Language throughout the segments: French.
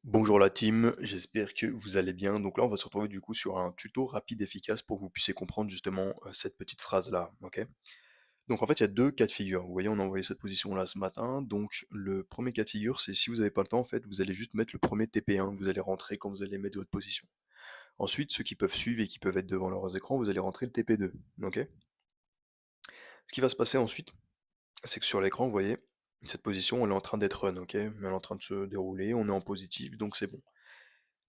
Bonjour la team, j'espère que vous allez bien. Donc là, on va se retrouver du coup sur un tuto rapide et efficace pour que vous puissiez comprendre justement cette petite phrase-là, ok? Donc en fait, il y a deux cas de figure. Vous voyez, on a envoyé cette position-là ce matin. Donc le premier cas de figure, c'est si vous n'avez pas le temps, en fait, vous allez juste mettre le premier TP1 que vous allez rentrer quand vous allez mettre votre position. Ensuite, ceux qui peuvent suivre et qui peuvent être devant leurs écrans, vous allez rentrer le TP2, ok? Ce qui va se passer ensuite, c'est que sur l'écran, vous voyez, cette position, elle est en train d'être run, ok? Elle est en train de se dérouler, on est en positif, donc c'est bon.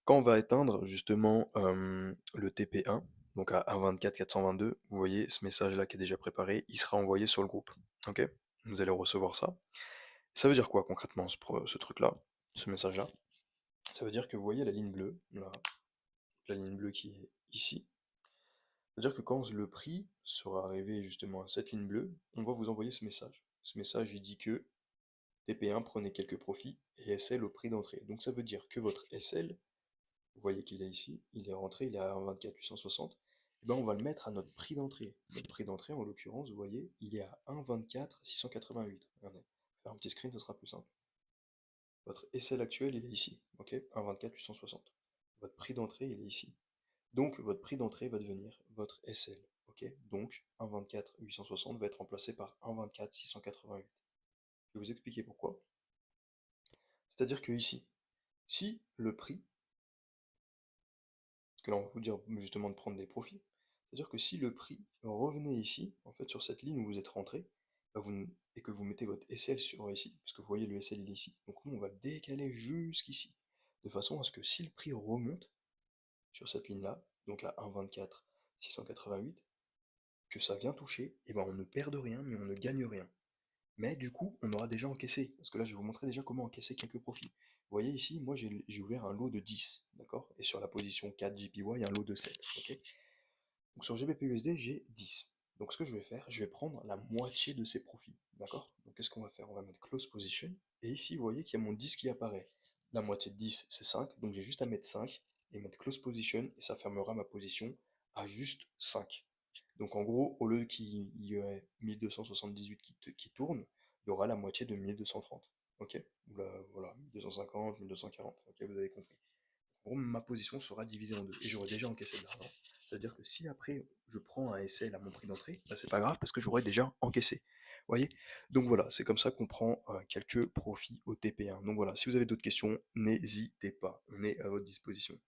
Quand on va atteindre justement le TP1, donc à 1.24.422, vous voyez ce message-là qui est déjà préparé, il sera envoyé sur le groupe. Ok? Vous allez recevoir ça. Ça veut dire quoi concrètement ce truc-là, ce message-là? Ça veut dire que vous voyez la ligne bleue, là, la ligne bleue qui est ici. Ça veut dire que quand le prix sera arrivé justement à cette ligne bleue, on va vous envoyer ce message. Ce message, il dit que TP1 prenez quelques profits et SL au prix d'entrée. Donc ça veut dire que votre SL, vous voyez qu'il est ici, il est rentré, il est à 1,24 860, et ben on va le mettre à notre prix d'entrée. Notre prix d'entrée, en l'occurrence, vous voyez, il est à 1,24 688. Regardez, faire un petit screen, ça sera plus simple. Votre SL actuel, il est ici, ok, 1,24 860. Votre prix d'entrée, il est ici. Donc votre prix d'entrée va devenir votre SL, ok. Donc 1,24 860 va être remplacé par 1,24 688. Je vais vous expliquer pourquoi. C'est-à-dire que ici, si le prix, parce que là on va vous dire justement de prendre des profits, c'est-à-dire que si le prix revenait ici, en fait sur cette ligne où vous êtes rentré, bah, et que vous mettez votre SL sur ici, parce que vous voyez le SL il est ici, donc nous on va décaler jusqu'ici, de façon à ce que si le prix remonte sur cette ligne-là, donc à 1,24 688, que ça vient toucher, et ben on ne perd rien mais on ne gagne rien. Mais du coup, on aura déjà encaissé, parce que là je vais vous montrer déjà comment encaisser quelques profits. Vous voyez ici, moi j'ai ouvert un lot de 10, d'accord? Et sur la position 4 JPY, il y a un lot de 7, ok? Donc sur GBPUSD, j'ai 10. Donc ce que je vais faire, je vais prendre la moitié de ces profits, d'accord? Donc qu'est-ce qu'on va faire? On va mettre close position, et ici vous voyez qu'il y a mon 10 qui apparaît. La moitié de 10, c'est 5, donc j'ai juste à mettre 5, et mettre close position, et ça fermera ma position à juste 5. Donc en gros, au lieu qu'il y ait 1278 qui tourne, il y aura la moitié de 1230. Ok? Ou là, voilà, 1250, 1240. Ok, vous avez compris. En gros, ma position sera divisée en deux. Et j'aurai déjà encaissé de l'argent. C'est-à-dire que si après je prends un SL à mon prix d'entrée, bah c'est pas grave parce que j'aurai déjà encaissé. Vous voyez? Donc voilà, c'est comme ça qu'on prend quelques profits au TP1. Donc voilà, si vous avez d'autres questions, n'hésitez pas. On est à votre disposition.